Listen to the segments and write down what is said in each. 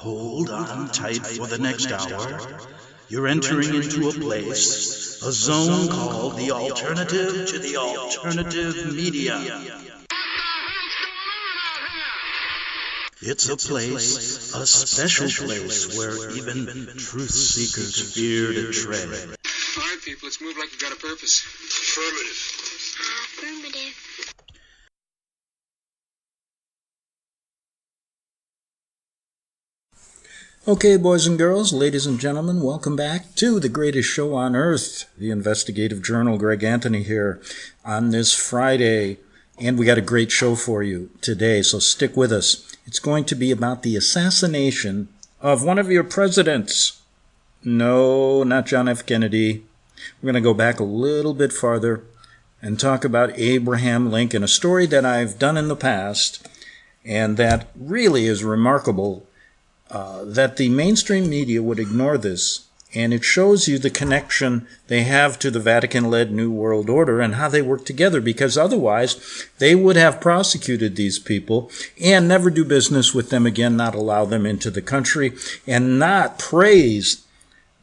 Hold on tight for the next hour. You're entering into a place, a zone called the alternative to the alternative media. It's a place, a special place where even truth seekers fear to tread. All right, people, let's move like we've got a purpose. Affirmative. Okay, boys and girls, ladies and gentlemen, welcome back to the greatest show on earth, the Investigative Journal. Greg Anthony here on this Friday, and we got a great show for you today, so stick with us. It's going to be about the assassination of one of your presidents. No, not John F. Kennedy. We're going to go back a little bit farther and talk about Abraham Lincoln, a story that I've done in the past, and that really is remarkable. That the mainstream media would ignore this, and it shows you the connection they have to the Vatican-led New World Order and how they work together, because otherwise they would have prosecuted these people and never do business with them again, not allow them into the country, and not praise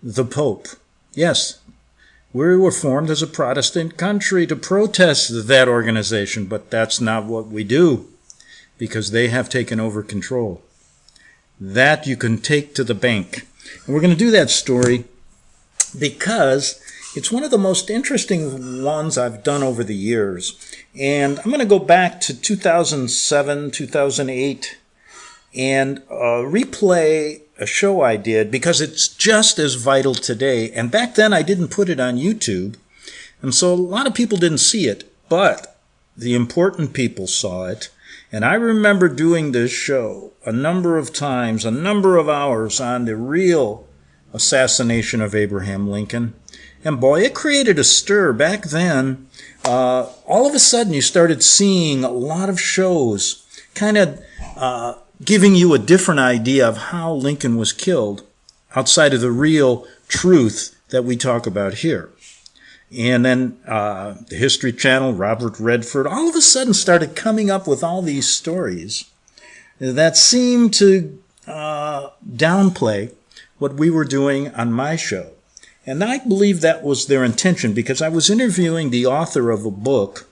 the Pope. Yes, we were formed as a Protestant country to protest that organization, but that's not what we do, because they have taken over control. That you can take to the bank. And we're going to do that story because it's one of the most interesting ones I've done over the years. And I'm going to go back to 2007, 2008, and replay a show I did because it's just as vital today. And back then I didn't put it on YouTube, and so a lot of people didn't see it, but the important people saw it. And I remember doing this show a number of times, a number of hours on the real assassination of Abraham Lincoln. And boy, it created a stir. Back then, all of a sudden you started seeing a lot of shows kind of giving you a different idea of how Lincoln was killed outside of the real truth that we talk about here. And then the History Channel, Robert Redford, all of a sudden started coming up with all these stories that seemed to downplay what we were doing on my show. And I believe that was their intention, because I was interviewing the author of a book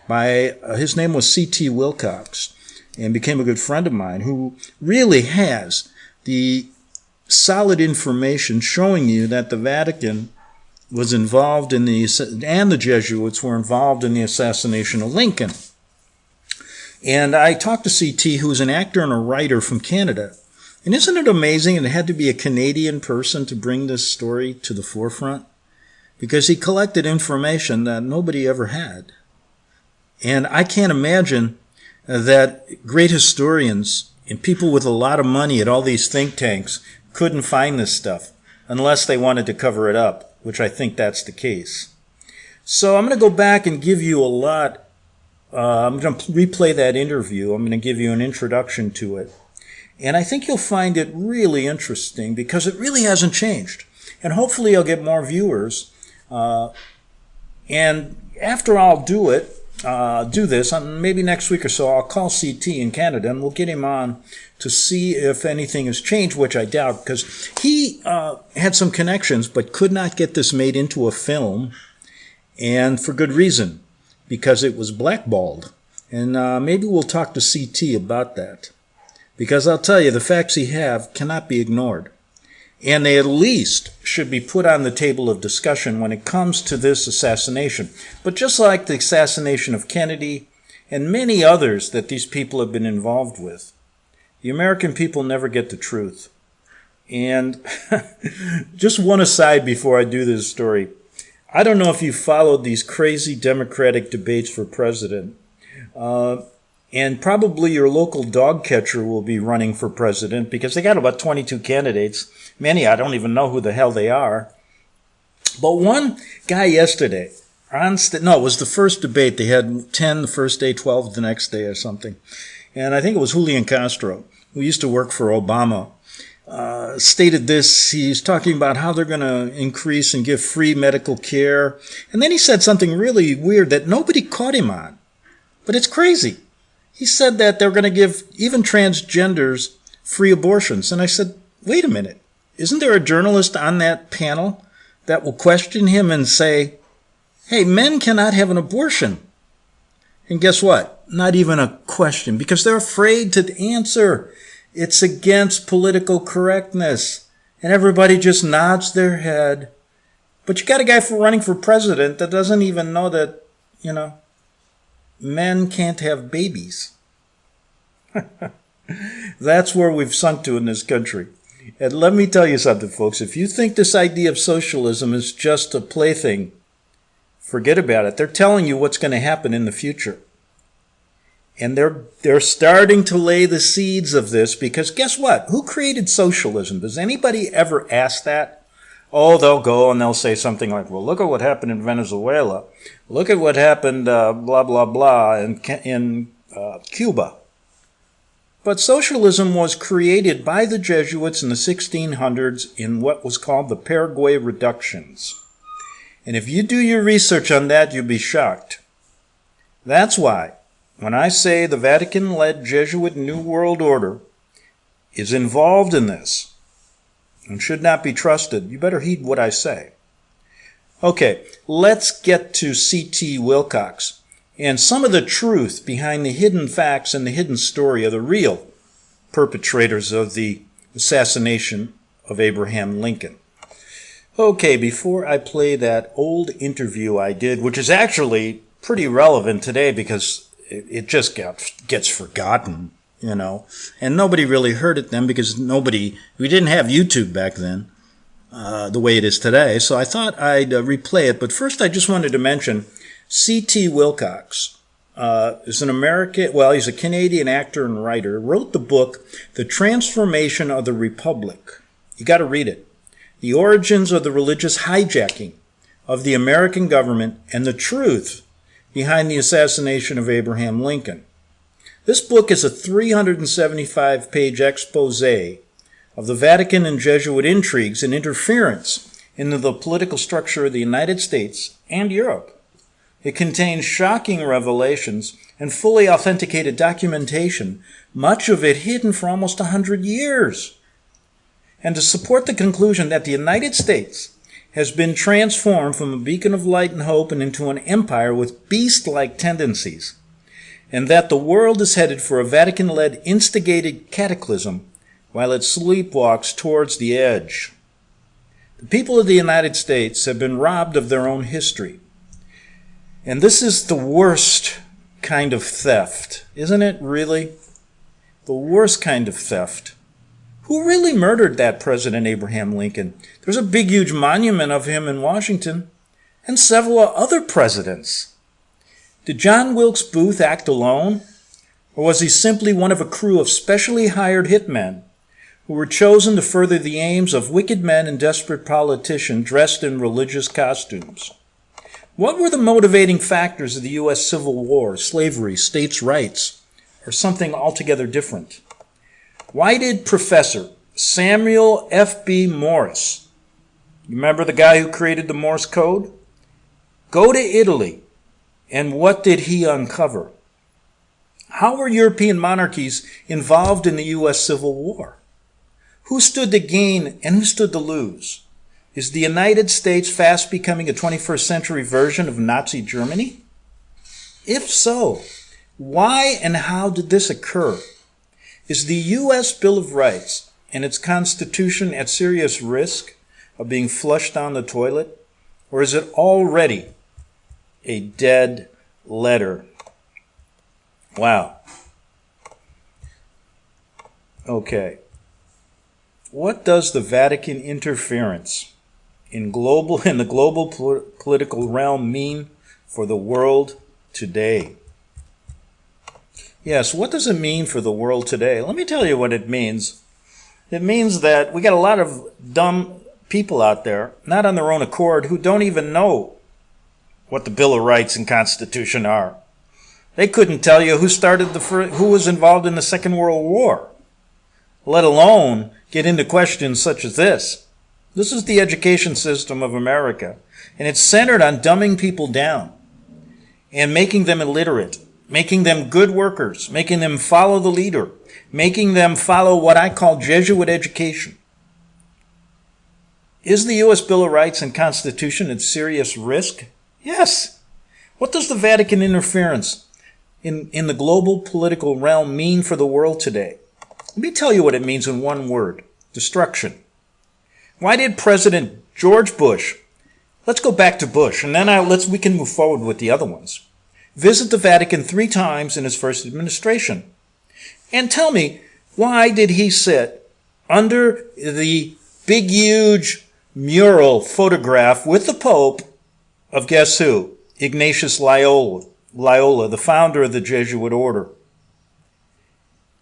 by, his name was C.T. Wilcox, and became a good friend of mine, who really has the solid information showing you that the Vatican was involved in and the Jesuits were involved in the assassination of Lincoln. And I talked to C.T., who is an actor and a writer from Canada. And isn't it amazing it had to be a Canadian person to bring this story to the forefront? Because he collected information that nobody ever had. And I can't imagine that great historians and people with a lot of money at all these think tanks couldn't find this stuff unless they wanted to cover it up, which I think that's the case. So I'm going to go back and give you a lot. I'm going to replay that interview. I'm going to give you an introduction to it. And I think you'll find it really interesting because it really hasn't changed. And hopefully I'll get more viewers. And after I'll do this, maybe next week or so, I'll call CT in Canada and we'll get him on to see if anything has changed, which I doubt, because he had some connections but could not get this made into a film, and for good reason, because it was blackballed. And maybe we'll talk to CT about that, because I'll tell you, the facts he have cannot be ignored. And they at least should be put on the table of discussion when it comes to this assassination. But just like the assassination of Kennedy and many others that these people have been involved with, the American people never get the truth. And just one aside before I do this story. I don't know if you followed these crazy Democratic debates for president. And probably your local dog catcher will be running for president, because they got about 22 candidates. Many, I don't even know who the hell they are. But one guy yesterday, it was the first debate. They had 10 the first day, 12 the next day or something. And I think it was Julian Castro, who used to work for Obama, stated this. He's talking about how they're going to increase and give free medical care. And then he said something really weird that nobody caught him on. But it's crazy. He said that they're going to give even transgenders free abortions. And I said, wait a minute, isn't there a journalist on that panel that will question him and say, hey, men cannot have an abortion? And guess what? Not even a question, because they're afraid to answer. It's against political correctness. And everybody just nods their head. But you got a guy running for president that doesn't even know that, men can't have babies. That's where we've sunk to in this country. And let me tell you something, folks. If you think this idea of socialism is just a plaything, forget about it. They're telling you what's going to happen in the future. And they're starting to lay the seeds of this, because guess what? Who created socialism? Does anybody ever ask that? Oh, they'll go and they'll say something like, well, look at what happened in Venezuela. Look at what happened, blah, blah, blah, in Cuba. But socialism was created by the Jesuits in the 1600s in what was called the Paraguay Reductions. And if you do your research on that, you'll be shocked. That's why, when I say the Vatican-led Jesuit New World Order is involved in this and should not be trusted, you better heed what I say. Okay, let's get to C.T. Wilcox and some of the truth behind the hidden facts and the hidden story of the real perpetrators of the assassination of Abraham Lincoln. Okay, before I play that old interview I did, which is actually pretty relevant today because it just gets forgotten, and nobody really heard it then because we didn't have YouTube back then the way it is today, so I thought I'd replay it. But first I just wanted to mention C.T. Wilcox is he's a Canadian actor and writer, wrote the book, The Transformation of the Republic. You got to read it. The Origins of the Religious Hijacking of the American Government and the Truth Behind the Assassination of Abraham Lincoln. This book is a 375-page expose of the Vatican and Jesuit intrigues and interference into the political structure of the United States and Europe. It contains shocking revelations and fully authenticated documentation, much of it hidden for almost 100 years. And to support the conclusion that the United States has been transformed from a beacon of light and hope and into an empire with beast-like tendencies, and that the world is headed for a Vatican-led instigated cataclysm while it sleepwalks towards the edge. The people of the United States have been robbed of their own history. And this is the worst kind of theft, isn't it, really? The worst kind of theft. Who really murdered that President Abraham Lincoln? There's a big, huge monument of him in Washington, and several other presidents. Did John Wilkes Booth act alone? Or was he simply one of a crew of specially hired hitmen who were chosen to further the aims of wicked men and desperate politicians dressed in religious costumes? What were the motivating factors of the U.S. Civil War, slavery, states' rights, or something altogether different? Why did Professor Samuel F.B. Morse, you remember the guy who created the Morse code, go to Italy, and what did he uncover? How were European monarchies involved in the U.S. Civil War? Who stood to gain and who stood to lose? Is the United States fast becoming a 21st century version of Nazi Germany? If so, why and how did this occur? Is the U.S. Bill of Rights and its Constitution at serious risk of being flushed down the toilet? Or is it already a dead letter? Wow. Okay. What does the Vatican interference in the global political realm mean for the world today? Yes, what does it mean for the world today? Let me tell you what it means. It means that we got a lot of dumb people out there, not on their own accord, who don't even know what the Bill of Rights and Constitution are. They couldn't tell you who was involved in the Second World War, let alone get into questions such as this. This is the education system of America, and it's centered on dumbing people down and making them illiterate making them good workers, making them follow the leader, making them follow what I call Jesuit education. Is the U.S. Bill of Rights and Constitution at serious risk? Yes. What does the Vatican interference in the global political realm mean for the world today? Let me tell you what it means in one word: destruction. Why did President George Bush, let's go back to Bush, and then we can move forward with the other ones, visit the Vatican 3 times in his first administration? And tell me, why did he sit under the big, huge mural photograph with the Pope of guess who? Ignatius Loyola, the founder of the Jesuit order.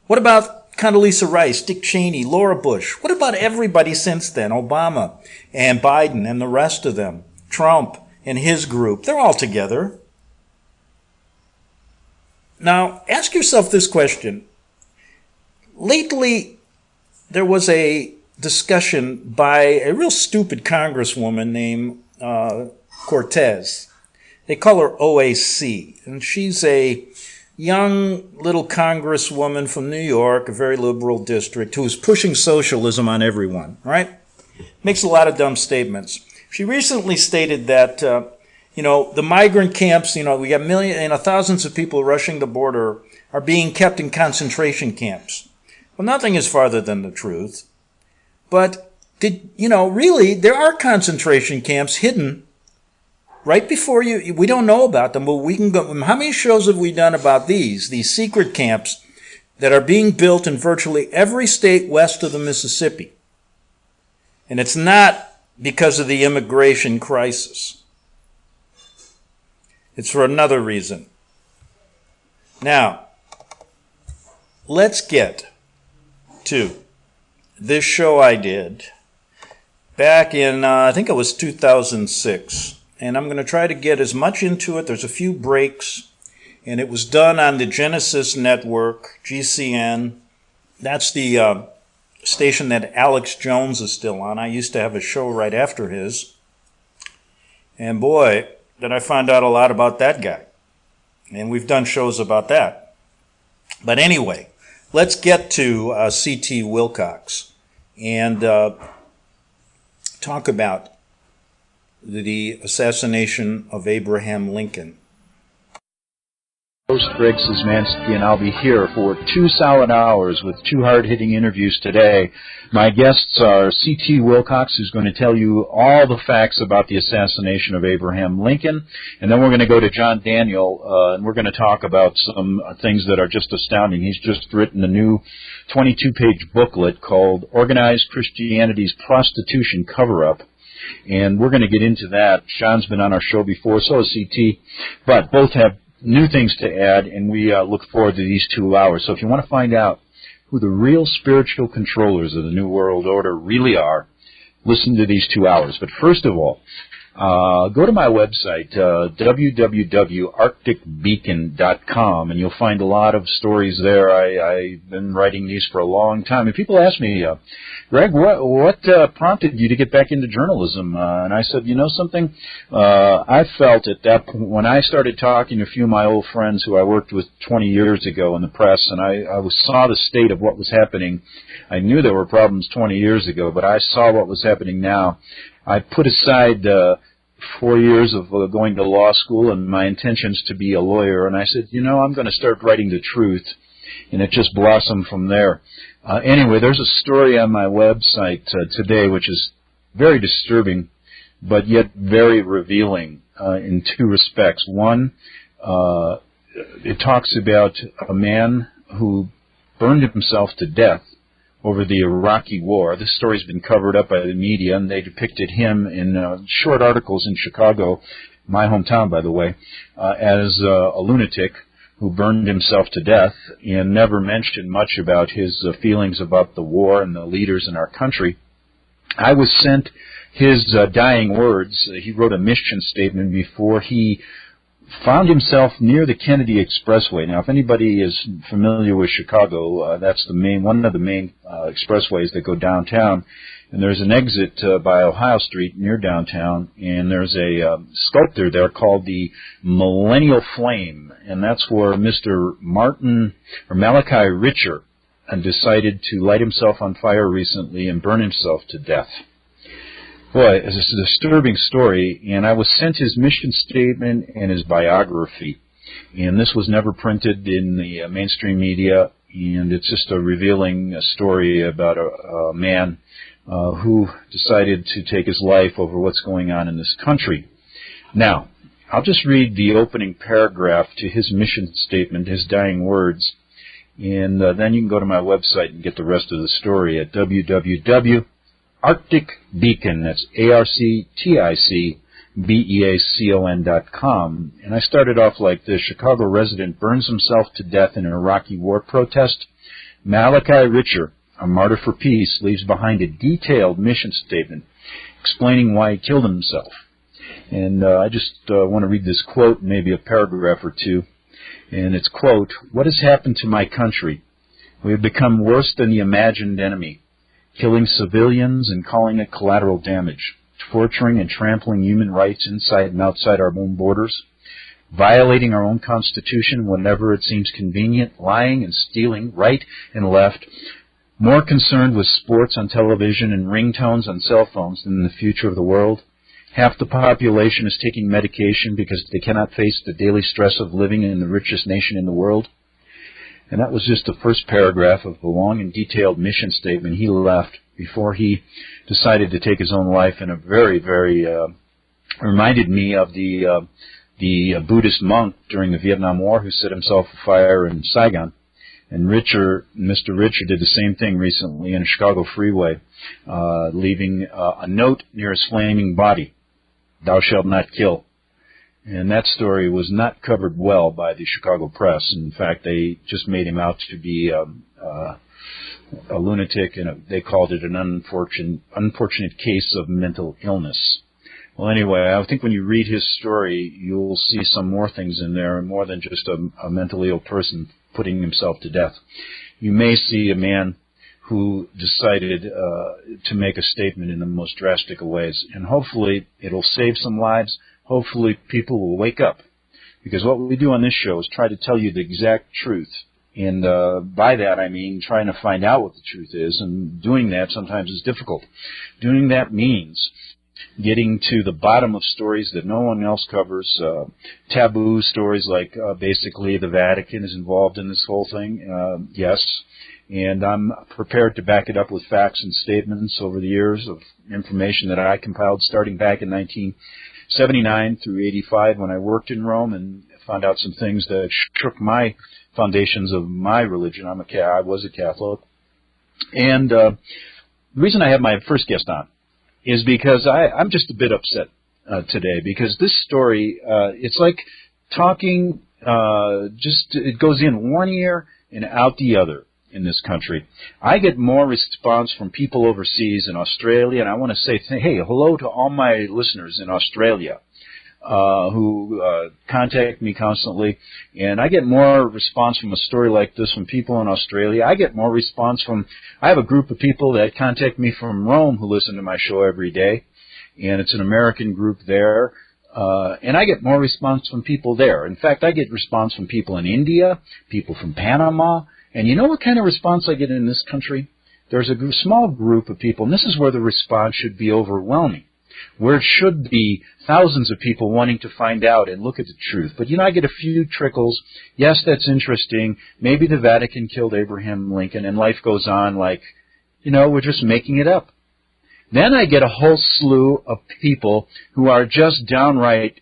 What about Condoleezza Rice, Dick Cheney, Laura Bush? What about everybody since then? Obama and Biden and the rest of them. Trump and his group. They're all together. Now, ask yourself this question. Lately, there was a discussion by a real stupid congresswoman named Cortez. They call her OAC, and she's a young little congresswoman from New York, a very liberal district, who is pushing socialism on everyone, right? Makes a lot of dumb statements. She recently stated that, the migrant camps, we got thousands of people rushing the border are being kept in concentration camps. Well, nothing is farther than the truth. But, really, there are concentration camps hidden right before you. We don't know about them, but we can go. How many shows have we done about these secret camps that are being built in virtually every state west of the Mississippi? And it's not because of the immigration crisis. It's for another reason. Now, let's get to this show I did back in, I think it was 2006. And I'm going to try to get as much into it. There's a few breaks. And it was done on the Genesis Network, GCN. That's the station that Alex Jones is still on. I used to have a show right after his. And boy, did I find out a lot about that guy. And we've done shows about that. But anyway, let's get to C.T. Wilcox and talk about the assassination of Abraham Lincoln. Host Greg Szymanski, and I'll be here for 2 solid hours with 2 hard-hitting interviews today. My guests are C.T. Wilcox, who's going to tell you all the facts about the assassination of Abraham Lincoln, and then we're going to go to John Daniel, and we're going to talk about some things that are just astounding. He's just written a new 22-page booklet called Organized Christianity's Prostitution Cover-Up, and we're going to get into that. Sean's been on our show before, so has C.T., but both have new things to add, and we look forward to these 2 hours. So if you want to find out who the real spiritual controllers of the New World Order really are, listen to these 2 hours. But first of all, go to my website, www.arcticbeacon.com, and you'll find a lot of stories there. I've been writing these for a long time. And people ask me, Greg, what prompted you to get back into journalism? And I said, you know something? I felt at that point, when I started talking to a few of my old friends who I worked with 20 years ago in the press, and I saw the state of what was happening. I knew there were problems 20 years ago, but I saw what was happening now. I put aside 4 years of going to law school and my intentions to be a lawyer, and I said, I'm going to start writing the truth, and it just blossomed from there. Anyway, there's a story on my website today which is very disturbing, but yet very revealing in 2 respects. One, it talks about a man who burned himself to death over the Iraqi war. This story's been covered up by the media, and they depicted him in short articles in Chicago, my hometown, by the way, as a lunatic who burned himself to death and never mentioned much about his feelings about the war and the leaders in our country. I was sent his dying words. He wrote a mission statement before he found himself near the Kennedy Expressway. Now, if anybody is familiar with Chicago, that's one of the main expressways that go downtown. And there's an exit by Ohio Street near downtown, and there's a sculpture there called the Millennial Flame, and that's where Mr. Malachi Richer decided to light himself on fire recently and burn himself to death. Boy, it's a disturbing story, and I was sent his mission statement and his biography, and this was never printed in the mainstream media, and it's just a revealing story about a man who decided to take his life over what's going on in this country. Now, I'll just read the opening paragraph to his mission statement, his dying words, and then you can go to my website and get the rest of the story at www.arcticbeacon, that's ARCTICBEACON.com. And I started off like this: Chicago resident burns himself to death in an Iraqi war protest. Malachi Richer, a martyr for peace, leaves behind a detailed mission statement explaining why he killed himself. And I just want to read this quote, maybe a paragraph or two. And it's, quote, "What has happened to my country? We have become worse than the imagined enemy, killing civilians and calling it collateral damage, torturing and trampling human rights inside and outside our own borders, violating our own Constitution whenever it seems convenient, lying and stealing right and left, more concerned with sports on television and ringtones on cell phones than the future of the world. Half the population is taking medication because they cannot face the daily stress of living in the richest nation in the world." And that was just the first paragraph of the long and detailed mission statement he left before he decided to take his own life in a very, very, reminded me of the Buddhist monk during the Vietnam War who set himself afire in Saigon. And Mr. Richer did the same thing recently in a Chicago freeway, leaving a note near his flaming body: "Thou shalt not kill." And that story was not covered well by the Chicago press. In fact, they just made him out to be a lunatic, and they called it an unfortunate case of mental illness. Well, anyway, I think when you read his story, you'll see some more things in there, more than just a mentally ill person putting himself to death. You may see a man who decided to make a statement in the most drastic of ways, and hopefully it'll save some lives. Hopefully people will wake up, because what we do on this show is try to tell you the exact truth, and by that I mean trying to find out what the truth is, and doing that sometimes is difficult. Doing that means getting to the bottom of stories that no one else covers, taboo stories like basically the Vatican is involved in this whole thing, yes, and I'm prepared to back it up with facts and statements over the years of information that I compiled starting back in 1979 through 85 when I worked in Rome and found out some things that shook my foundations of my religion. I was a Catholic. And the reason I have my first guest on is because I'm just a bit upset today, because this story, it's like talking, it goes in one ear and out the other in this country. I get more response from people overseas in Australia, and I want to say, hey, hello to all my listeners in Australia who contact me constantly, and I get more response from a story like this from people in Australia. I get more response I have a group of people that contact me from Rome who listen to my show every day, and it's an American group there, and I get more response from people there. In fact, I get response from people in India, people from Panama, and you know what kind of response I get in this country? There's a small group of people, and this is where the response should be overwhelming, where it should be thousands of people wanting to find out and look at the truth. But, I get a few trickles. Yes, that's interesting. Maybe the Vatican killed Abraham Lincoln, and life goes on like, we're just making it up. Then I get a whole slew of people who are just downright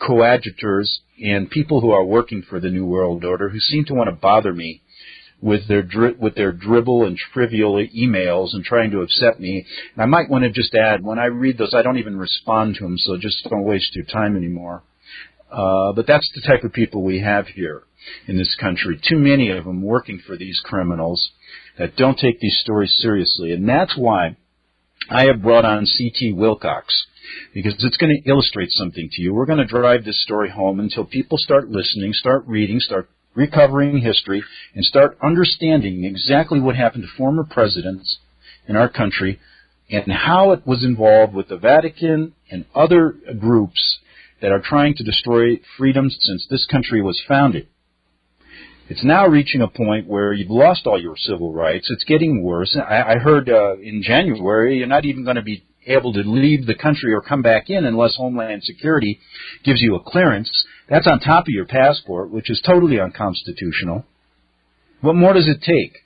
coadjutors and people who are working for the New World Order who seem to want to bother me with their dribble and trivial emails and trying to upset me. And I might want to just add, when I read those, I don't even respond to them, so just don't waste your time anymore. But that's the type of people we have here in this country. Too many of them working for these criminals that don't take these stories seriously. And that's why I have brought on C.T. Wilcox because it's going to illustrate something to you. We're going to drive this story home until people start listening, start reading, start recovering history, and start understanding exactly what happened to former presidents in our country and how it was involved with the Vatican and other groups that are trying to destroy freedoms since this country was founded. It's now reaching a point where you've lost all your civil rights. It's getting worse. I heard in January you're not even going to be able to leave the country or come back in unless Homeland Security gives you a clearance. That's on top of your passport, which is totally unconstitutional. What more does it take?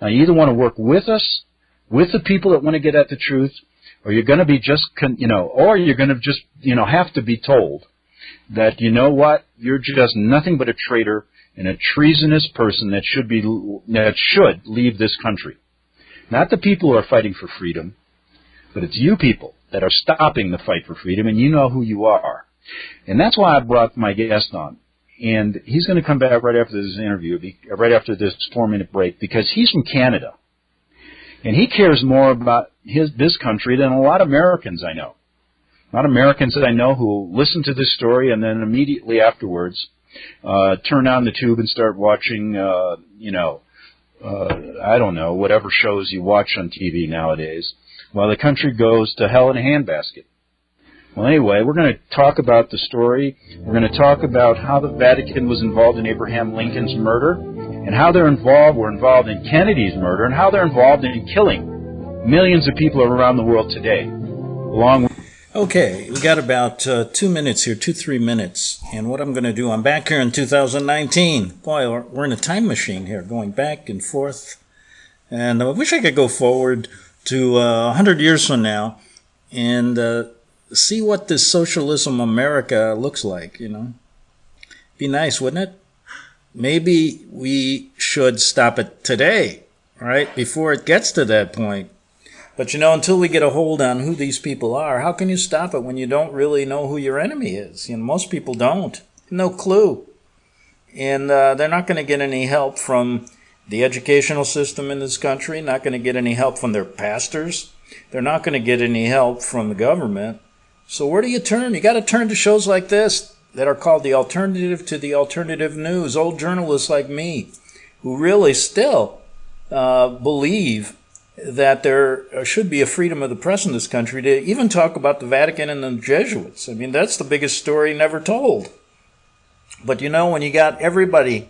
Now, you either want to work with us, with the people that want to get at the truth, or you're going to be just, or you're going to just, have to be told that, you know what, you're just nothing but a traitor and a treasonous person that should leave this country. Not the people who are fighting for freedom, but it's you people that are stopping the fight for freedom, and you know who you are. And that's why I brought my guest on. And he's going to come back right after this interview, right after this 4-minute break, because he's from Canada. And he cares more about this country than a lot of Americans I know. A lot of Americans that I know who listen to this story and then immediately afterwards turn on the tube and start watching, I don't know, whatever shows you watch on TV nowadays, while the country goes to hell in a handbasket. Well, anyway, we're going to talk about the story. We're going to talk about how the Vatican was involved in Abraham Lincoln's murder, and how were involved in Kennedy's murder, and how they're involved in killing millions of people around the world today. Okay, we got about 2 minutes here, 3 minutes. And what I'm going to do, I'm back here in 2019. Boy, we're in a time machine here, going back and forth. And I wish I could go forward to 100 years from now and see what this socialism America looks like, Be nice, wouldn't it? Maybe we should stop it today, right, before it gets to that point. But until we get a hold on who these people are, how can you stop it when you don't really know who your enemy is? Most people don't. No clue. And they're not going to get any help from the educational system in this country, not going to get any help from their pastors. They're not going to get any help from the government. So where do you turn? You got to turn to shows like this that are called the alternative to the alternative news. Old journalists like me who really still believe that there should be a freedom of the press in this country to even talk about the Vatican and the Jesuits. I mean, that's the biggest story never told. But when you got everybody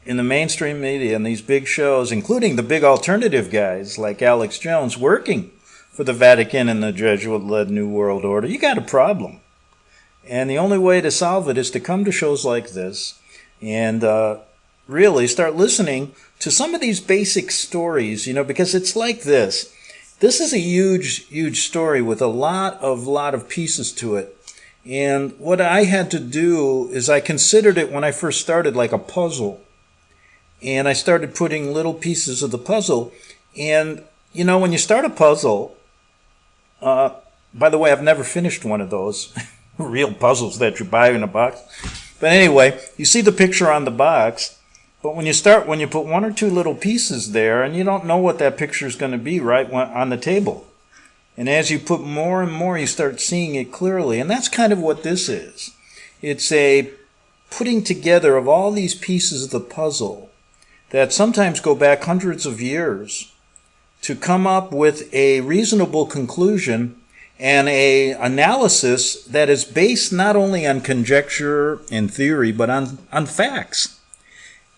in the mainstream media and these big shows, including the big alternative guys like Alex Jones, working for the Vatican and the Jesuit-led New World Order, you got a problem. And the only way to solve it is to come to shows like this and really start listening to some of these basic stories, because it's like this. This is a huge, huge story with a lot of pieces to it. And what I had to do is I considered it when I first started like a puzzle. And I started putting little pieces of the puzzle. And, when you start a puzzle, by the way, I've never finished one of those real puzzles that you buy in a box. But anyway, you see the picture on the box. But when you put one or two little pieces there, and you don't know what that picture is going to be right on the table. And as you put more and more, you start seeing it clearly. And that's kind of what this is. It's a putting together of all these pieces of the puzzle that sometimes go back hundreds of years to come up with a reasonable conclusion and a analysis that is based not only on conjecture and theory, but on facts.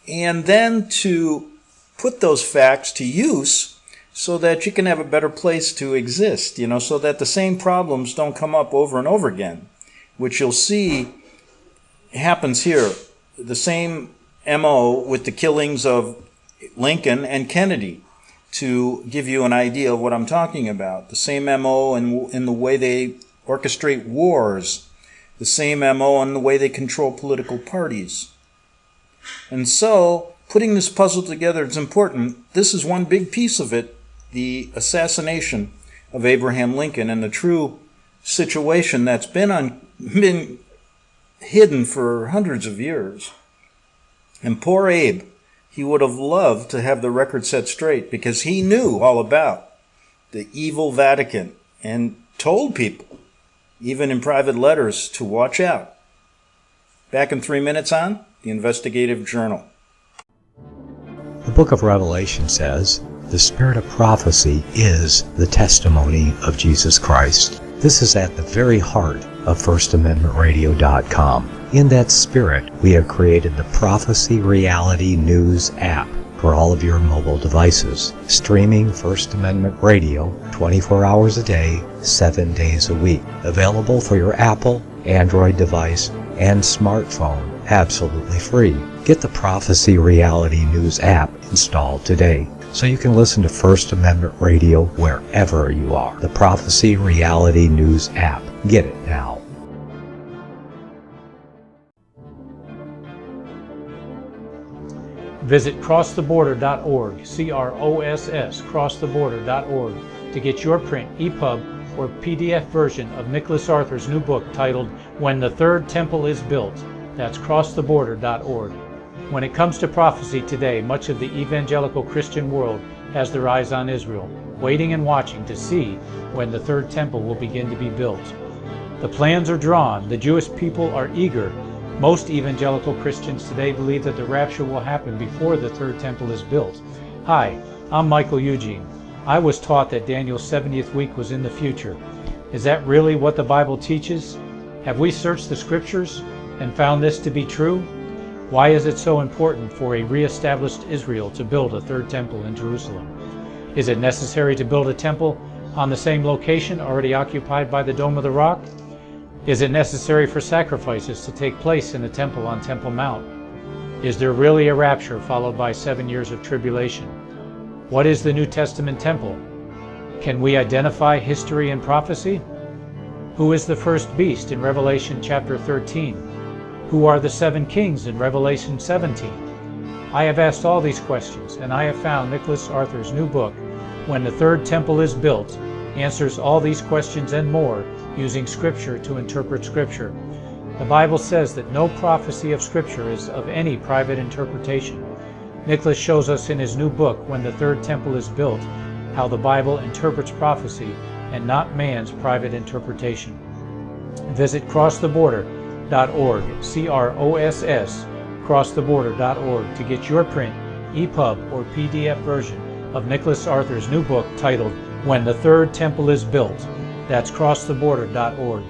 And then to put those facts to use so that you can have a better place to exist, so that the same problems don't come up over and over again, which you'll see happens here. The same MO with the killings of Lincoln and Kennedy, to give you an idea of what I'm talking about. The same MO in the way they orchestrate wars. The same MO in the way they control political parties. And so, putting this puzzle together is important. This is one big piece of it, the assassination of Abraham Lincoln and the true situation that's been hidden for hundreds of years. And poor Abe, he would have loved to have the record set straight because he knew all about the evil Vatican and told people, even in private letters, to watch out. Back in 3 minutes on the Investigative Journal. The book of Revelation says, the spirit of prophecy is the testimony of Jesus Christ. This is at the very heart of FirstAmendmentRadio.com. In that spirit, we have created the Prophecy Reality News app for all of your mobile devices, streaming First Amendment Radio 24 hours a day, 7 days a week. Available for your Apple, Android device, and smartphone, absolutely free. Get the Prophecy Reality News app installed today so you can listen to First Amendment Radio wherever you are. The Prophecy Reality News app. Get it now. Visit crosstheborder.org, CROSS, crosstheborder.org, to get your print, EPUB, or PDF version of Nicholas Arthur's new book titled When the Third Temple is Built. That's crosstheborder.org. When it comes to prophecy today, much of the evangelical Christian world has their eyes on Israel, waiting and watching to see when the third temple will begin to be built. The plans are drawn. The Jewish people are eager. Most evangelical Christians today believe that the rapture will happen before the third temple is built. Hi, I'm Michael Eugene. I was taught that Daniel's 70th week was in the future. Is that really what the Bible teaches? Have we searched the scriptures and found this to be true? Why is it so important for a re-established Israel to build a third temple in Jerusalem? Is it necessary to build a temple on the same location already occupied by the Dome of the Rock? Is it necessary for sacrifices to take place in the temple on Temple Mount? Is there really a rapture followed by 7 years of tribulation? What is the New Testament temple? Can we identify history and prophecy? Who is the first beast in Revelation chapter 13? Who are the 7 kings in Revelation 17? I have asked all these questions, and I have found Nicholas Arthur's new book, When the Third Temple is Built, answers all these questions and more using Scripture to interpret Scripture. The Bible says that no prophecy of Scripture is of any private interpretation. Nicholas shows us in his new book, When the Third Temple is Built, how the Bible interprets prophecy and not man's private interpretation. Visit crosstheborder.org, CROSS, crosstheborder.org, to get your print, EPUB, or PDF version of Nicholas Arthur's new book titled When the Third Temple is Built. That's crosstheborder.org.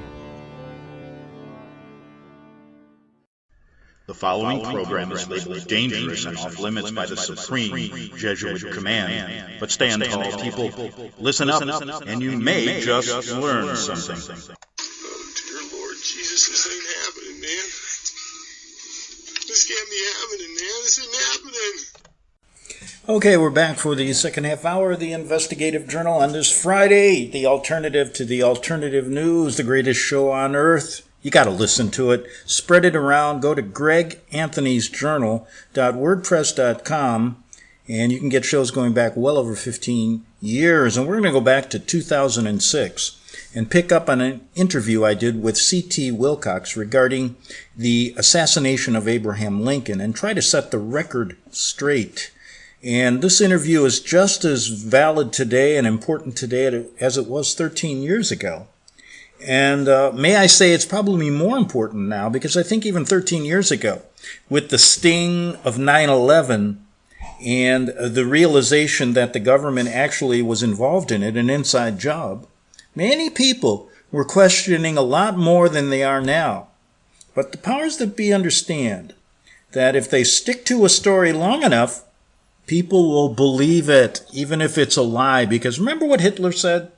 The following program is labeled dangerous and off limits by the supreme Jesuit command. But stand tall, people. Listen up, and you may just learn something. Oh, dear Lord Jesus, this ain't happening, man. This can't be happening, man. This isn't happening. Okay, we're back for the second half hour of the Investigative Journal on this Friday. The alternative to the alternative news, the greatest show on earth. You got to listen to it. Spread it around. Go to greganthonysjournal.wordpress.com, and you can get shows going back well over 15 years. And we're going to go back to 2006 and pick up on an interview I did with C.T. Wilcox regarding the assassination of Abraham Lincoln and try to set the record straight. And this interview is just as valid today and important today as it was 13 years ago. And may I say it's probably more important now, because I think even 13 years ago, with the sting of 9/11 and the realization that the government actually was involved in it, an inside job, many people were questioning a lot more than they are now. But the powers that be understand that if they stick to a story long enough, people will believe it, even if it's a lie. Because remember what Hitler said?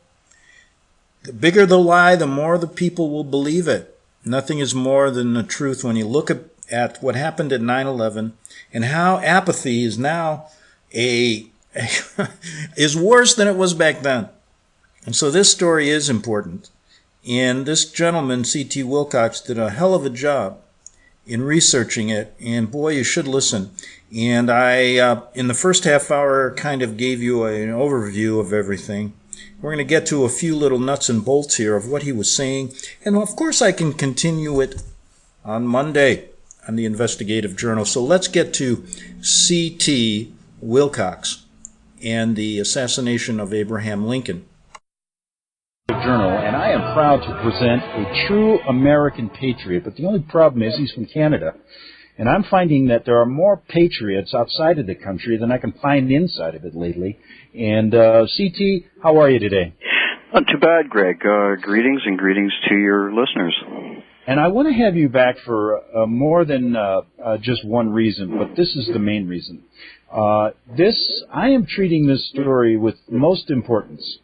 The bigger the lie, the more the people will believe it. Nothing is more than the truth when you look at what happened at 9/11 and how apathy is now is worse than it was back then. And so this story is important. And this gentleman, C.T. Wilcox, did a hell of a job in researching it. And boy, you should listen. And I, in the first half hour, kind of gave you an overview of everything. We're going to get to a few little nuts and bolts here of what he was saying. And of course, I can continue it on Monday on the Investigative Journal. So let's get to C.T. Wilcox and the assassination of Abraham Lincoln. Journal, and I am proud to present a true American patriot, but the only problem is he's from Canada. And I'm finding that there are more patriots outside of the country than I can find inside of it lately. And CT, how are you today? Not too bad, Greg. Greetings and greetings to your listeners. And I want to have you back for more than just one reason, but this is the main reason. I am treating this story with most importance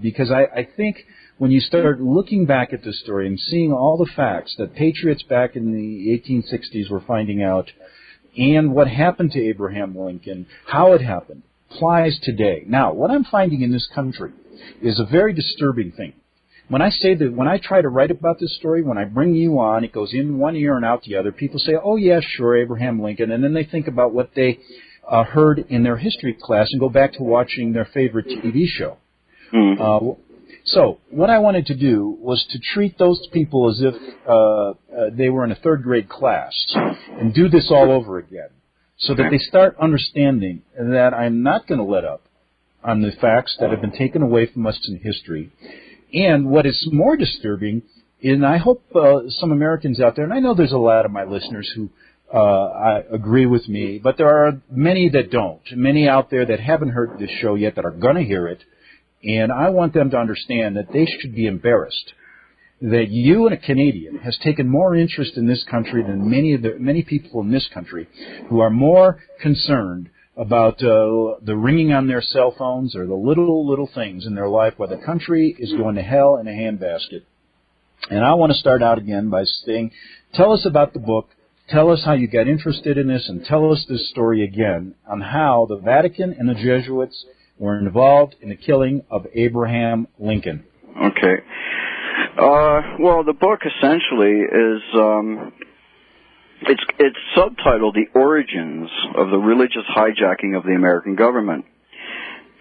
because I think when you start looking back at this story and seeing all the facts that patriots back in the 1860s were finding out and what happened to Abraham Lincoln, how it happened, applies today. Now, what I'm finding in this country is a very disturbing thing. When I say that, when I try to write about this story, when I bring you on, it goes in one ear and out the other. People say, oh, yeah, sure, Abraham Lincoln. And then they think about what they heard in their history class and go back to watching their favorite TV show. So what I wanted to do was to treat those people as if they were in a third-grade class and do this all over again so that they start understanding that I'm not going to let up on the facts that have been taken away from us in history. And what is more disturbing, and I hope some Americans out there, and I know there's a lot of my listeners who agree with me, but there are many that don't, many out there that haven't heard this show yet that are going to hear it. And I want them to understand that they should be embarrassed that you, and a Canadian, has taken more interest in this country than many people in this country who are more concerned about the ringing on their cell phones or the little things in their life while the country is going to hell in a handbasket. And I want to start out again by saying, tell us about the book, tell us how you got interested in this, and tell us this story again on how the Vatican and the Jesuits were involved in the killing of Abraham Lincoln. Okay. Well, the book essentially is it's subtitled "The Origins of the Religious Hijacking of the American Government,"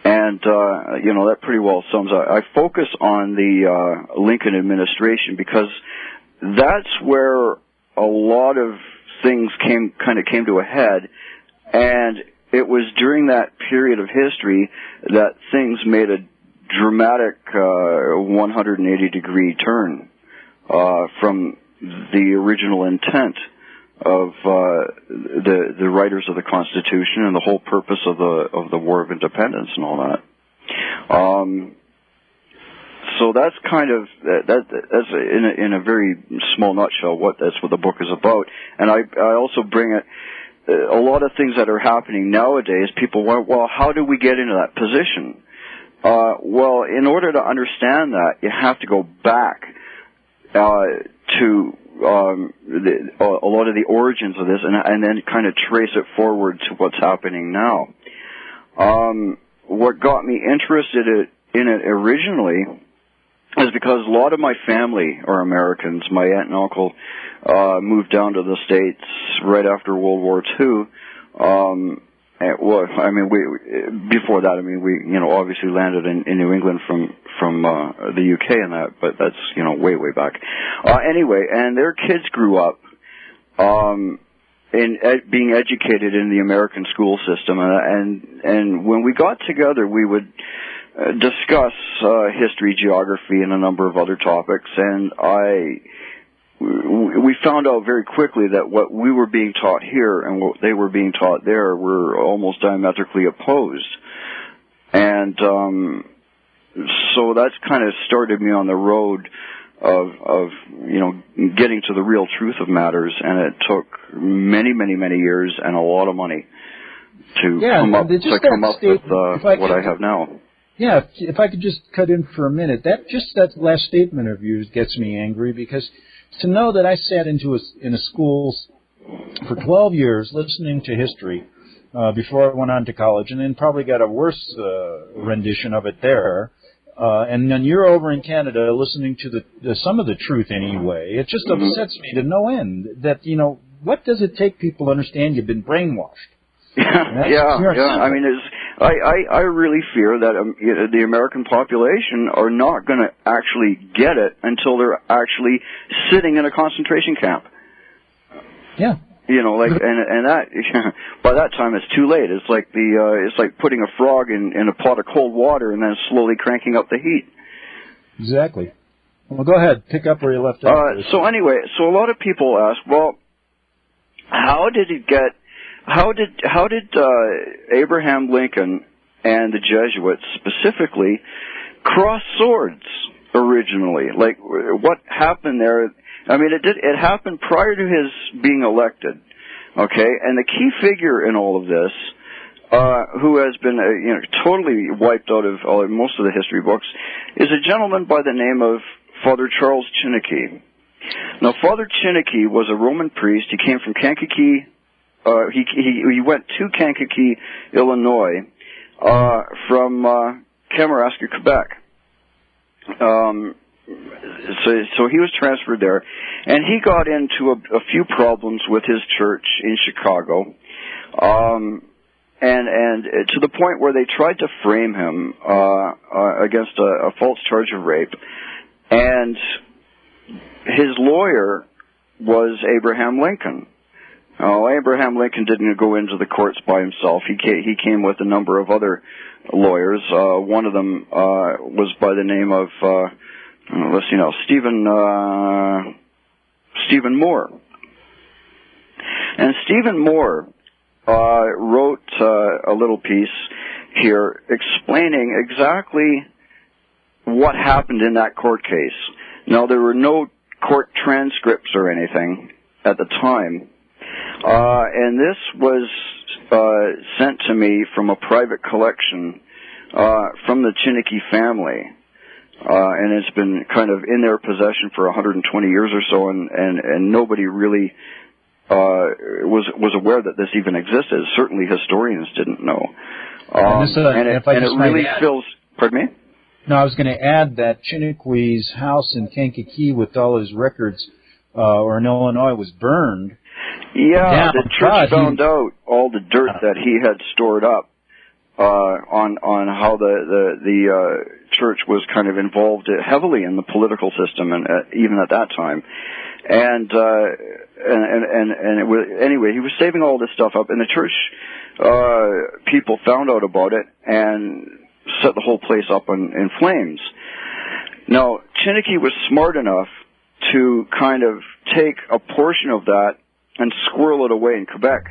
and that pretty well sums up. I focus on the Lincoln administration because that's where a lot of things came to a head, and it was during that period of history that things made a dramatic 180-degree turn from the original intent of the writers of the Constitution and the whole purpose of the War of Independence and all that. So that's kind of that's in a very small nutshell that's what the book is about. And I also bring it. A lot of things that are happening nowadays, people want, well, how do we get into that position? Well, in order to understand that, you have to go back to a lot of the origins of this and then kind of trace it forward to what's happening now. What got me interested in it originally is because a lot of my family are Americans. My aunt and uncle moved down to the States right after World War II. Before that, we obviously landed in New England from the UK and that, but that's way back. Anyway, and their kids grew up being educated in the American school system, and when we got together, we would discuss history, geography, and a number of other topics, and we found out very quickly that what we were being taught here and what they were being taught there were almost diametrically opposed. And so that's kind of started me on the road of getting to the real truth of matters, and it took many years and a lot of money to come up with what I have now. Yeah, if I could just cut in for a minute, that last statement of yours gets me angry, because to know that I sat in a school for 12 years listening to history before I went on to college, and then probably got a worse rendition of it there, and then you're over in Canada listening to some of the truth anyway. It just upsets me to no end that, what does it take people to understand you've been brainwashed? Yeah. I really fear that the American population are not going to actually get it until they're actually sitting in a concentration camp. Yeah. And that by that time it's too late. It's like putting a frog in a pot of cold water and then slowly cranking up the heat. Exactly. Well, go ahead. Pick up where you left off. So anyway, so a lot of people ask, well, how did Abraham Lincoln and the Jesuits specifically cross swords originally? Like, what happened there? I mean, it happened prior to his being elected, okay? And the key figure in all of this, who has been totally wiped out of most of the history books, is a gentleman by the name of Father Charles Chinnicky. Now, Father Chinnicky was a Roman priest. He came from Kankakee. He went to Kankakee, Illinois, from Kamouraska, Quebec. So he was transferred there, and he got into a few problems with his church in Chicago, and to the point where they tried to frame him against a false charge of rape, and his lawyer was Abraham Lincoln. Abraham Lincoln didn't go into the courts by himself. He came with a number of other lawyers. One of them was by the name of Stephen Moore. And Stephen Moore wrote a little piece here explaining exactly what happened in that court case. Now, there were no court transcripts or anything at the time, and this was sent to me from a private collection from the Chinnicky family, and it's been kind of in their possession for 120 years or so, and nobody really was aware that this even existed. Certainly historians didn't know. And it really fills... Pardon me? No, I was going to add that Chinnicky's house in Kankakee with all his records, or in Illinois, was burned. Yeah, the church found out all the dirt that he had stored up on how the church was kind of involved heavily in the political system, and even at that time. And it was, anyway, he was saving all this stuff up, and the church people found out about it and set the whole place up in flames. Now, Chinnicky was smart enough to kind of take a portion of that and squirrel it away in Quebec,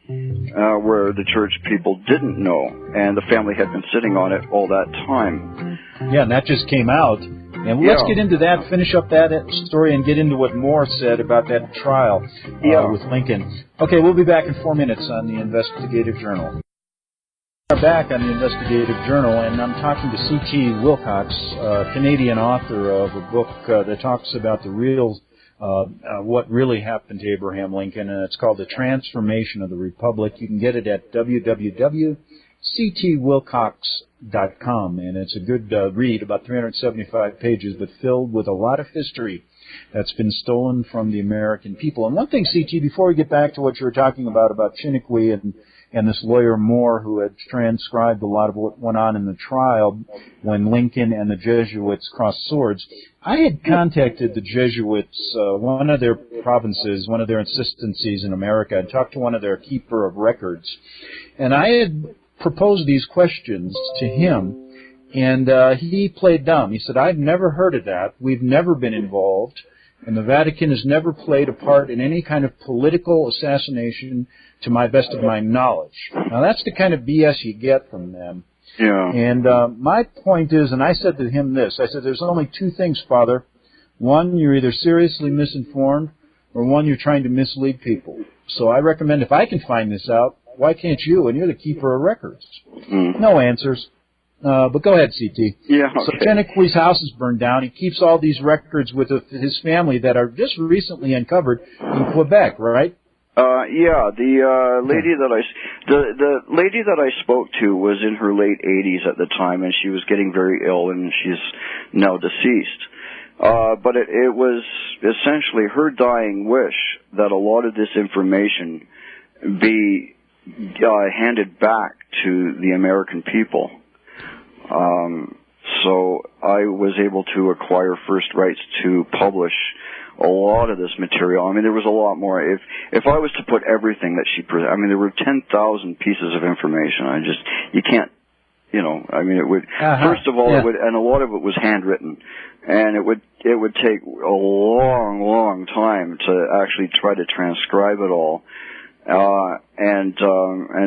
where the church people didn't know, and the family had been sitting on it all that time. Yeah, and that just came out. And let's get into that, finish up that story, and get into what Morse said about that trial with Lincoln. Okay, we'll be back in 4 minutes on the Investigative Journal. We're back on the Investigative Journal, and I'm talking to C.T. Wilcox, a Canadian author of a book that talks about the real, what really happened to Abraham Lincoln, and it's called The Transformation of the Republic. You can get it at www.ctwilcox.com, and it's a good read, about 375 pages, but filled with a lot of history that's been stolen from the American people. And one thing, C.T., before we get back to what you were talking about Chinnicky and this lawyer Moore, who had transcribed a lot of what went on in the trial when Lincoln and the Jesuits crossed swords, I had contacted the Jesuits, one of their provinces, one of their insistencies in America, and talked to one of their keeper of records. And I had proposed these questions to him, and he played dumb. He said, I've never heard of that. We've never been involved, and the Vatican has never played a part in any kind of political assassination to my best of my knowledge. Now, that's the kind of BS you get from them. Yeah. And my point is, and I said to him this, I said, there's only two things, Father. One, you're either seriously misinformed, or one, you're trying to mislead people. So I recommend, if I can find this out, why can't you? And you're the keeper of records. No answers. But go ahead, CT. Yeah, okay. So Chinnicky's house is burned down. He keeps all these records with his family that are just recently uncovered in Quebec, right? Yeah, the lady that I spoke to was in her late 80s at the time, and she was getting very ill, and she's now deceased. But it was essentially her dying wish that a lot of this information be handed back to the American people. So I was able to acquire first rights to publish a lot of this material. I mean, there was a lot more. If I was to put everything that she presented, I mean, there were 10,000 pieces of information. You can't I mean, it would, first of all, it would, and a lot of it was handwritten, and it would take a long, long time to actually try to transcribe it all. And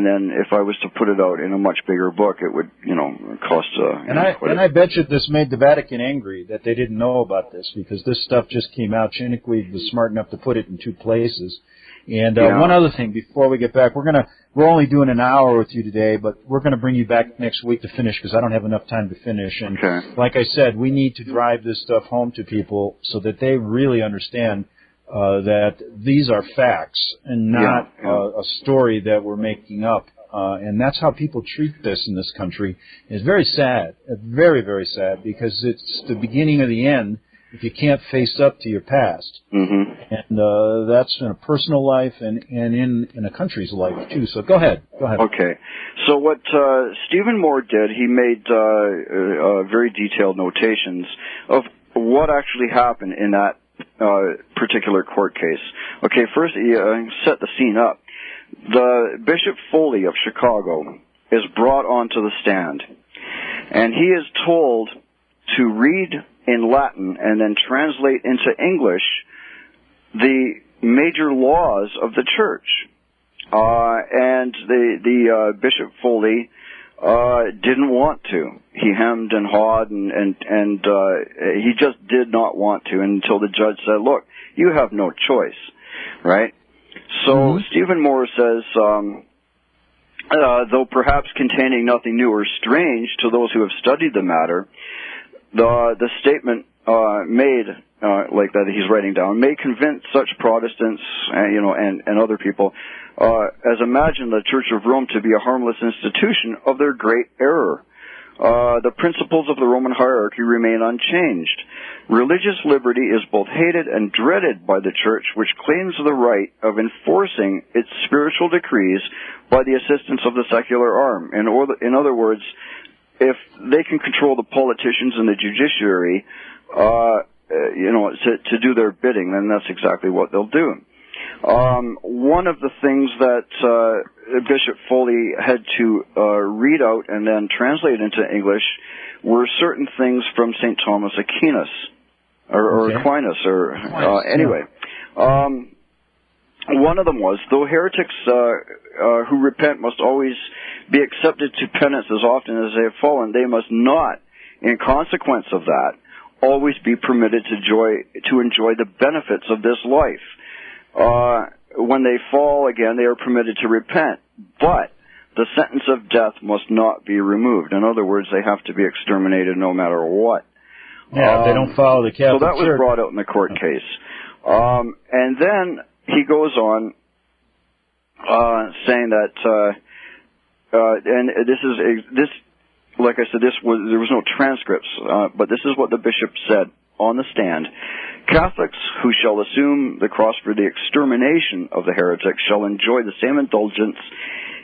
then if I was to put it out in a much bigger book, it would, cost. And I bet you this made the Vatican angry that they didn't know about this, because this stuff just came out. Chiniquy was smart enough to put it in 2 places. And one other thing before we get back, we're only doing an hour with you today, but we're gonna bring you back next week to finish, because I don't have enough time to finish. And like I said, we need to drive this stuff home to people so that they really understand that these are facts and not a story that we're making up. And that's how people treat this in this country. It's very sad, very, very sad, because it's the beginning of the end if you can't face up to your past. Mm-hmm. And that's in a personal life and in a country's life, too. So go ahead. Okay. So what Stephen Moore did, he made very detailed notations of what actually happened in that particular court case. Okay, first, set the scene up. The Bishop Foley of Chicago is brought onto the stand, and he is told to read in Latin and then translate into English the major laws of the church. And the Bishop Foley didn't want to. He hemmed and hawed, and he just did not want to until the judge said, "Look, you have no choice," right? So Stephen Moore says, though perhaps containing nothing new or strange to those who have studied the matter, the statement made, like that he's writing down, may convince such Protestants, and other people, as imagine the Church of Rome to be a harmless institution, of their great error. The principles of the Roman hierarchy remain unchanged. Religious liberty is both hated and dreaded by the Church, which claims the right of enforcing its spiritual decrees by the assistance of the secular arm. In other words, if they can control the politicians and the judiciary, to do their bidding, then that's exactly what they'll do. One of the things that Bishop Foley had to read out and then translate into English were certain things from St. Thomas Aquinas, or Aquinas, anyway. One of them was, though heretics who repent must always be accepted to penance as often as they have fallen, they must not, in consequence of that, always be permitted to enjoy the benefits of this life. When they fall again, they are permitted to repent, but the sentence of death must not be removed. In other words, they have to be exterminated no matter what. Yeah, if they don't follow the Catholic Church. So that was brought out in the court case. And then he goes on saying that, and this, like I said, there was no transcripts, but this is what the bishop said on the stand. Catholics who shall assume the cross for the extermination of the heretics shall enjoy the same indulgence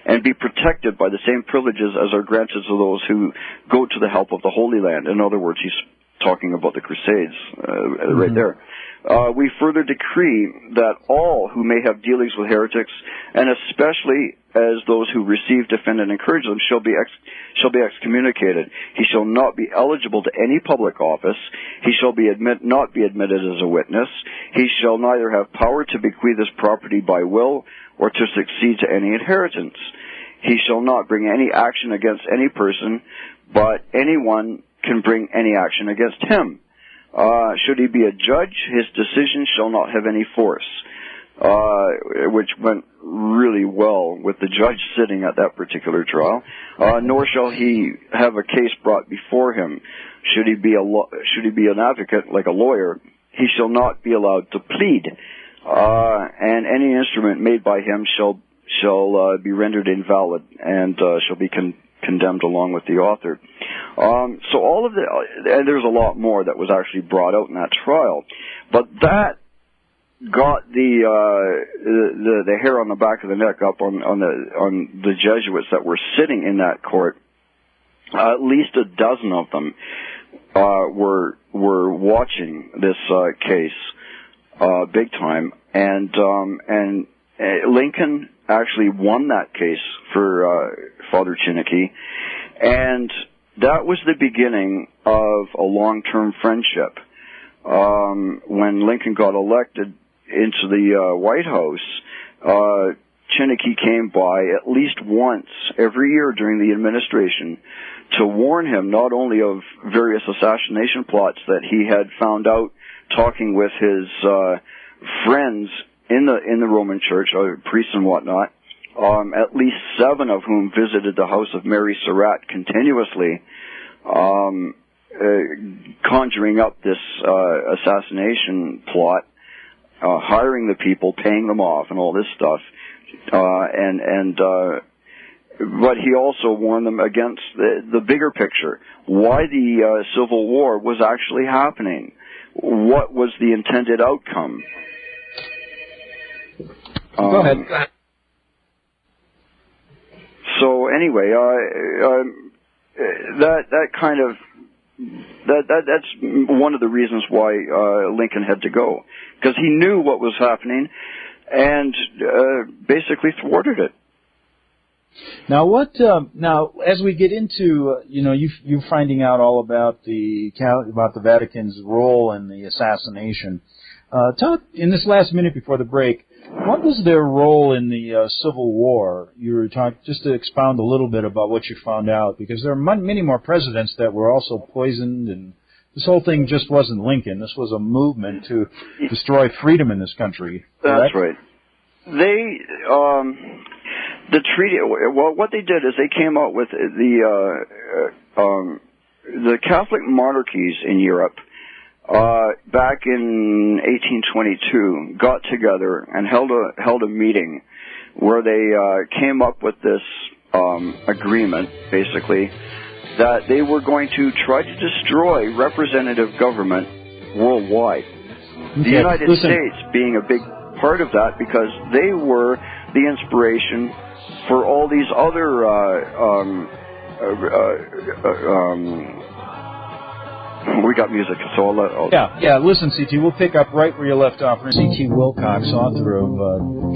and be protected by the same privileges as are granted to those who go to the help of the Holy Land. In other words, he's talking about the Crusades right there. We further decree that all who may have dealings with heretics, and especially as those who receive, defend, and encourage them, shall be excommunicated. He shall not be eligible to any public office. He shall not be admitted as a witness. He shall neither have power to bequeath his property by will or to succeed to any inheritance. He shall not bring any action against any person, but anyone can bring any action against him. Should he be a judge, his decision shall not have any force, which went really well with the judge sitting at that particular trial. Nor shall he have a case brought before him. Should he be an advocate, like a lawyer, he shall not be allowed to plead, and any instrument made by him shall be rendered invalid and shall be condemned along with the author. So all of and there's a lot more that was actually brought out in that trial, but that got the hair on the back of the neck up on the Jesuits that were sitting in that court. At least a dozen of them were watching this case big time, and Lincoln actually won that case for Father Chiniquy, And that was the beginning of a long-term friendship. When Lincoln got elected into the White House, Chinnicky came by at least once every year during the administration to warn him not only of various assassination plots that he had found out talking with his friends in the Roman Church, priests and whatnot, at least 7 of whom visited the house of Mary Surratt continuously, conjuring up this assassination plot, hiring the people, paying them off, and all this stuff. But he also warned them against the bigger picture, why the Civil War was actually happening, what was the intended outcome. Go ahead. So anyway, that's one of the reasons why Lincoln had to go, because he knew what was happening and basically thwarted it. Now, now as we get into you finding out all about the Vatican's role in the assassination, talk in this last minute before the break. What was their role in the Civil War? You were talking, just to expound a little bit about what you found out, because there are many more presidents that were also poisoned, and this whole thing just wasn't Lincoln. This was a movement to destroy freedom in this country. That's right. They, the treaty. Well, what they did is they came out with the Catholic monarchies in Europe. Back in 1822, got together and held a meeting where they came up with this agreement, basically, that they were going to try to destroy representative government worldwide. Okay. The United States being a big part of that, because they were the inspiration for all these other we got music, so I'll Yeah, listen, CT, we'll pick up right where you left off. C.T. Wilcox, author of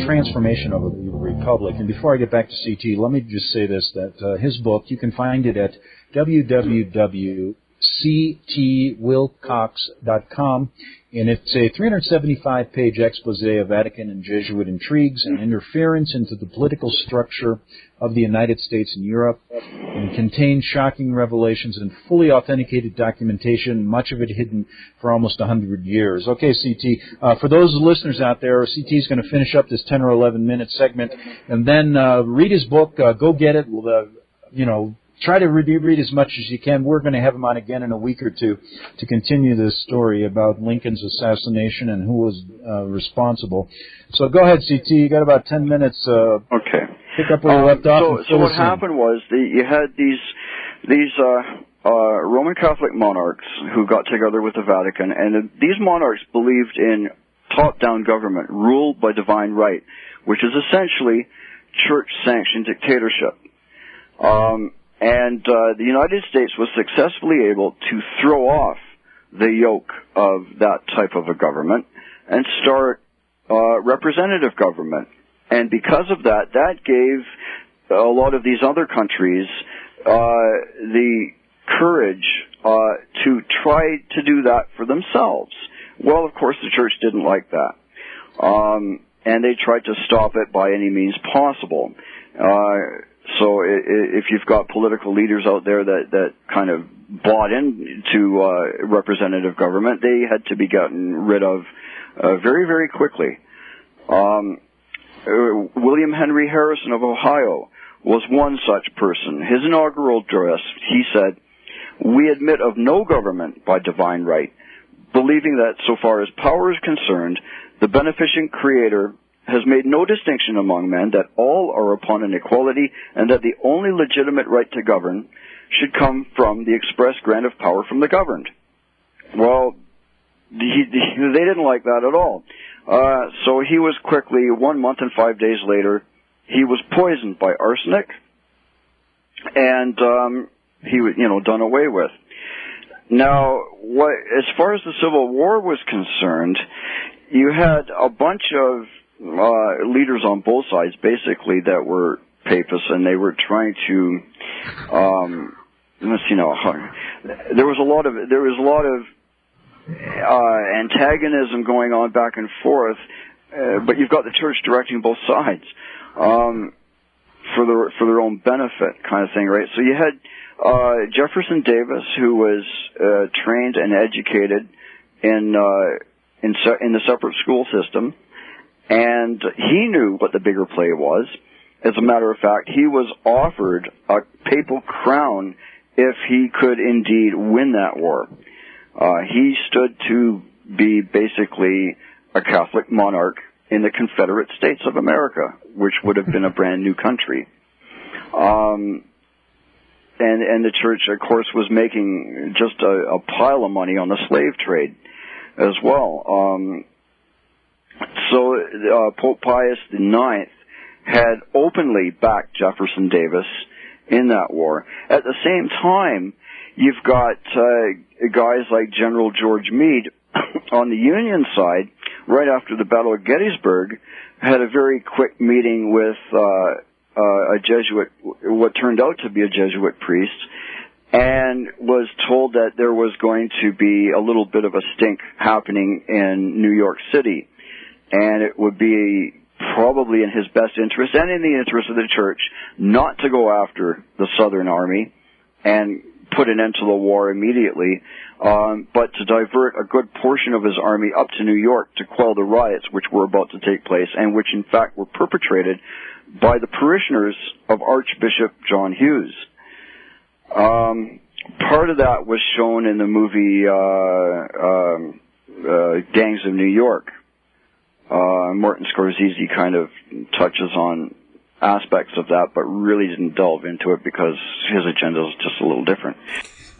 Transformation of the Republic. And before I get back to CT, let me just say this, that his book, you can find it at www.ctwilcox.com, and it's a 375-page expose of Vatican and Jesuit intrigues and interference into the political structure of the United States and Europe, and contains shocking revelations and fully authenticated documentation, much of it hidden for almost 100 years. Okay, CT, for those listeners out there, CT is going to finish up this 10 or 11-minute segment, and then read his book, go get it, try to read as much as you can. We're going to have him on again in a week or two to continue this story about Lincoln's assassination and who was responsible. So go ahead, CT. You got about 10 minutes. Okay. Pick up where you left off. So what happened was you had these Roman Catholic monarchs who got together with the Vatican, and these monarchs believed in top-down government, ruled by divine right, which is essentially church-sanctioned dictatorship. And the United States was successfully able to throw off the yoke of that type of a government and start representative government. And because of that, that gave a lot of these other countries the courage to try to do that for themselves. Well, of course, the church didn't like that. And they tried to stop it by any means possible. So if you've got political leaders out there that kind of bought into representative government, they had to be gotten rid of very, very quickly. William Henry Harrison of Ohio was one such person. His inaugural address, he said, "We admit of no government by divine right, believing that so far as power is concerned, the beneficent Creator has made no distinction among men, that all are upon an equality, and that the only legitimate right to govern should come from the express grant of power from the governed." Well, they didn't like that at all. So he was quickly, 1 month and 5 days later, he was poisoned by arsenic, and he was, done away with. Now, as far as the Civil War was concerned, you had a bunch of leaders on both sides, basically, that were papists, and they were trying to, let's see now, there was a lot of antagonism going on back and forth, but you've got the church directing both sides for their own benefit, kind of thing, right? So you had Jefferson Davis, who was trained and educated in the separate school system, and he knew what the bigger play was. As a matter of fact, he was offered a papal crown if he could indeed win that war. He stood to be basically a Catholic monarch in the Confederate States of America, which would have been a brand new country. And the church, of course, was making just a pile of money on the slave trade as well. So Pope Pius IX had openly backed Jefferson Davis in that war. At the same time, you've got guys like General George Meade on the Union side, right after the Battle of Gettysburg, had a very quick meeting with a Jesuit, what turned out to be a Jesuit priest, and was told that there was going to be a little bit of a stink happening in New York City, and it would be probably in his best interest and in the interest of the church not to go after the Southern Army and put an end to the war immediately, but to divert a good portion of his army up to New York to quell the riots which were about to take place, and which in fact were perpetrated by the parishioners of Archbishop John Hughes. Part of that was shown in the movie Gangs of New York. Martin Scorsese kind of touches on aspects of that, but really didn't delve into it because his agenda is just a little different.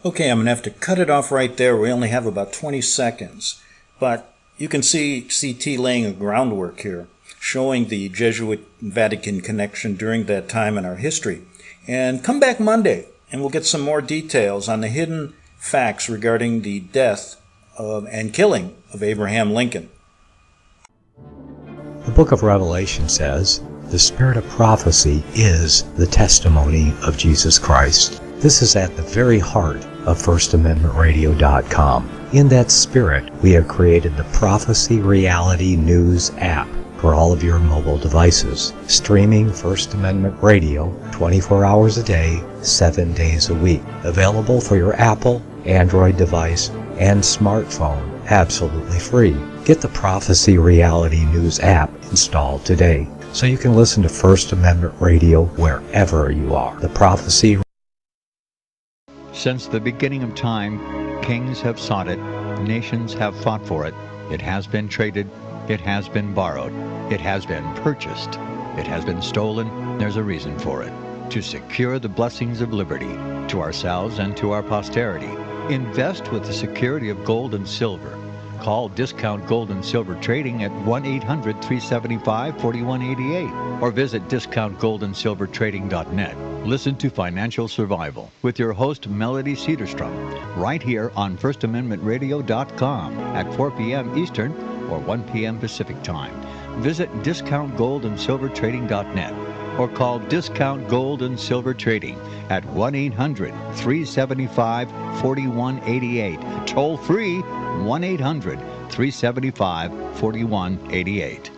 Okay, I'm going to have to cut it off right there. We only have about 20 seconds. But you can see CT laying a groundwork here, showing the Jesuit-Vatican connection during that time in our history. And come back Monday, and we'll get some more details on the hidden facts regarding the death and killing of Abraham Lincoln. The book of Revelation says, the spirit of prophecy is the testimony of Jesus Christ. This is at the very heart of FirstAmendmentRadio.com. In that spirit, we have created the Prophecy Reality News app for all of your mobile devices, streaming First Amendment Radio 24 hours a day, 7 days a week. Available for your Apple, Android device, and smartphone, absolutely free. Get the Prophecy Reality News app installed today so you can listen to First Amendment Radio wherever you are. The Prophecy. Since the beginning of time, kings have sought it, nations have fought for it. It has been traded, it has been borrowed, it has been purchased, it has been stolen. There's a reason for it. To secure the blessings of liberty to ourselves and to our posterity. Invest with the security of gold and silver. Call Discount Gold and Silver Trading at 1-800-375-4188 or visit discountgoldandsilvertrading.net. Listen to Financial Survival with your host Melody Cedarstrom right here on FirstAmendmentRadio.com at 4 p.m. Eastern or 1 p.m. Pacific Time. Visit discountgoldandsilvertrading.net or call Discount Gold and Silver Trading at 1-800-375-4188. Toll free 1-800-375-4188.